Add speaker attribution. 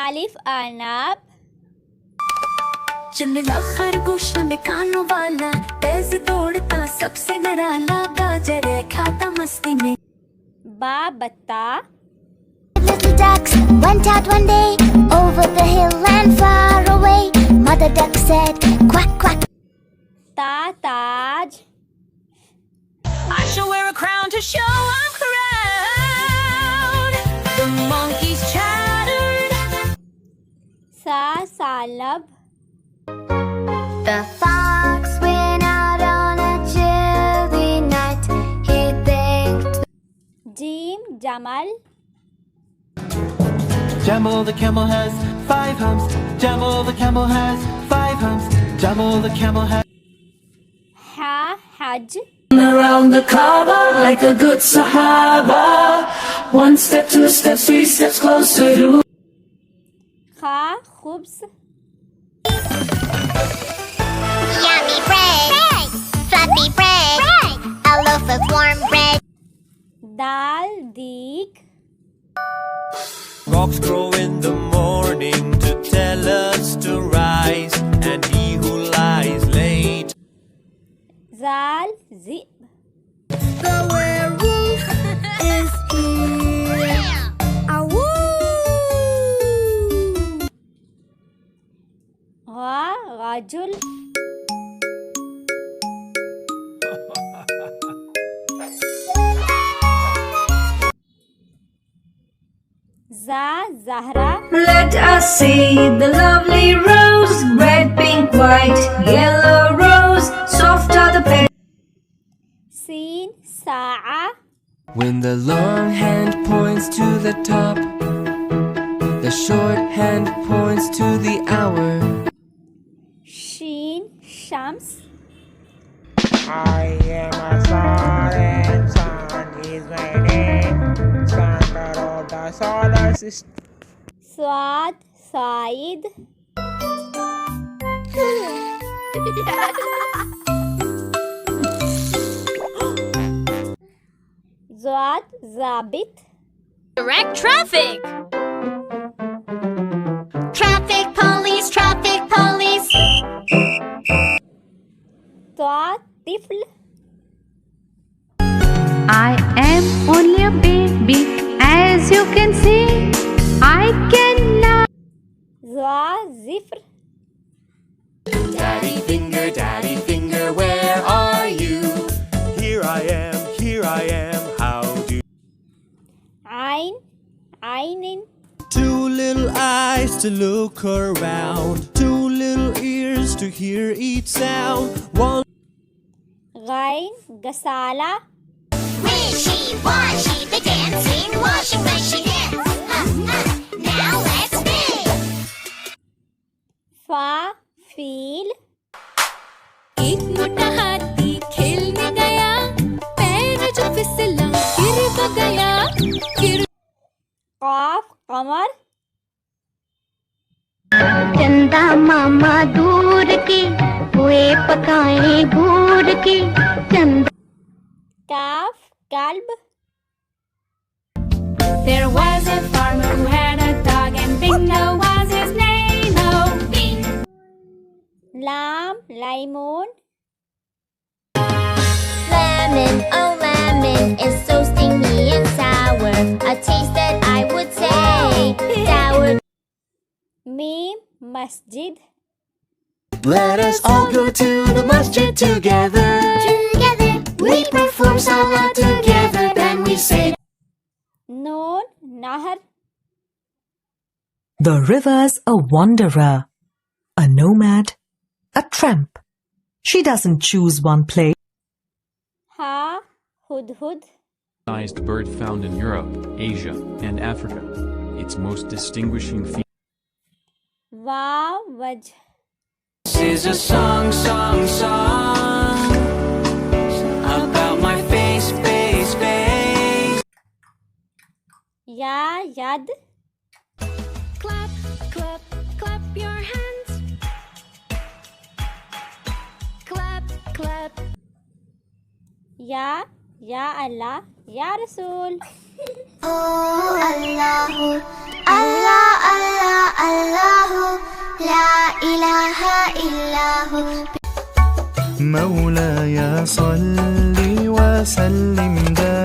Speaker 1: अलिफ अर्नाब
Speaker 2: चंदला खरगोश में कानों वाला तेज दौड़ता सबसे डराना गाजर खाता मस्ती में
Speaker 1: बा बत्ता
Speaker 3: Little ducks went out one day over the hill and far away. Mother duck said, quack, quack.
Speaker 1: ता ताज
Speaker 2: I shall wear a crown to show I'm proud. The monkeys chattered.
Speaker 1: सा सालब
Speaker 3: The fox went out on a chilly night. He thanked
Speaker 1: gym जमल
Speaker 4: Jamel the camel has 5 humps. Jamel the camel has 5 humps. Jamel the camel has
Speaker 1: हा हज
Speaker 2: Around the Kaaba like a good Sahaba. One step, two steps, three steps closer to.
Speaker 1: खा खुब्स
Speaker 3: yummy bread, fluffy bread, a loaf of warm bread.
Speaker 1: Dal दीक
Speaker 5: Rocks grow in the morning to tell us to rise, and he who lies late.
Speaker 1: जाल ज़िब
Speaker 3: The werewolf is here.
Speaker 1: गा गाजुल जा Zahra
Speaker 2: Let us see the lovely rose, red, pink, white, yellow rose. Soft are the petals.
Speaker 1: सीन साआ
Speaker 6: When the long hand points to the top, the short hand points to the hour.
Speaker 1: Sheen Shams
Speaker 7: I am a sun and sun is my name. Standard of the solar system.
Speaker 1: स्वाद Said ज़ाद ज़ाबित
Speaker 2: Direct traffic.
Speaker 3: Traffic police, traffic police.
Speaker 1: ता तिफ्ल
Speaker 8: I am only a baby, as you can see. I cannot.
Speaker 1: ज़ा ज़िफ्र
Speaker 5: Daddy finger, where are you? Here I am, how do
Speaker 1: आइन आइनिन
Speaker 5: Two little eyes to look around, two little ears to hear each sound. One
Speaker 1: गाइन गसाला
Speaker 3: Wishy washy, the dancing washing machine dance. Now let's spin.
Speaker 1: फा feel
Speaker 2: एक मोटा हाथी खेलने गया, पैर जो फिसला गिर वो गया, गिर
Speaker 1: काफ कमर
Speaker 3: चंदा मामा दूर के हुए पकाए भूर के चंदा
Speaker 1: काफ कल्ब
Speaker 2: There was a farmer who had a dog, and Bingo was his name. Oh, Bing.
Speaker 1: लाम लाइमोन
Speaker 3: lemon, oh lemon is so stingy and sour, a taste that I would say sour.
Speaker 1: Meme मस्जिद
Speaker 4: Let us all go to the masjid together.
Speaker 3: Together we perform salah together, then we say
Speaker 1: नून नहर
Speaker 9: The river's a wanderer, a nomad, a tramp. She doesn't choose one place.
Speaker 1: हा Hudhud
Speaker 10: Sized bird found in Europe, Asia, and Africa. Its most distinguishing feature
Speaker 1: वाव वज
Speaker 5: This is a song about my face.
Speaker 1: या यद
Speaker 2: Clap, clap, clap your hands. Clap, clap.
Speaker 1: या अल्लाह या रसूल
Speaker 3: oh Allah, Allah, Allah, لا إله إلا هو
Speaker 11: مولاي صل وسلم دائما